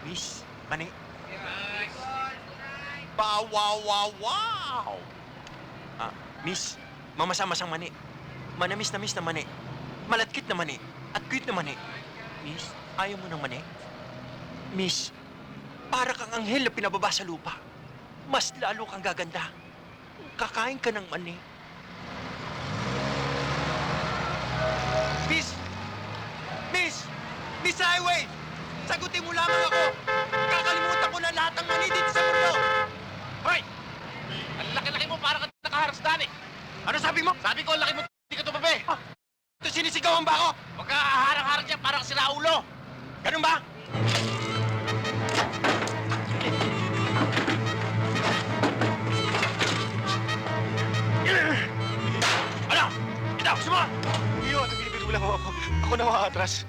Miss, mani. Wow, wow, wow, wow! Miss, mamasa-masang mani. Manamis-namis na mani. Malatkit na mani. At cute na mani. Miss, ayaw mo ng mani? Miss, para kang anghel na pinababa sa lupa. Mas lalo kang gaganda. Kakain ka ng mani. Miss! Miss! Miss Highway! Sagutin mo lamang ako! Kakalimutan ko na lahat ng mani dito sa mundo! Hoy! Ang laki-laki mo para ka nakaharasdan eh! Ano sabi mo? Sabi ko, ang laki mo, di ka tumabi! Ito sinisigawan ba ako? Huwag ka haharang-harang dyan para ka sira ulo! Ganun ba? Ano? Ito, gusto mo? Iyo, binibiro lang ako. Ako na makatras.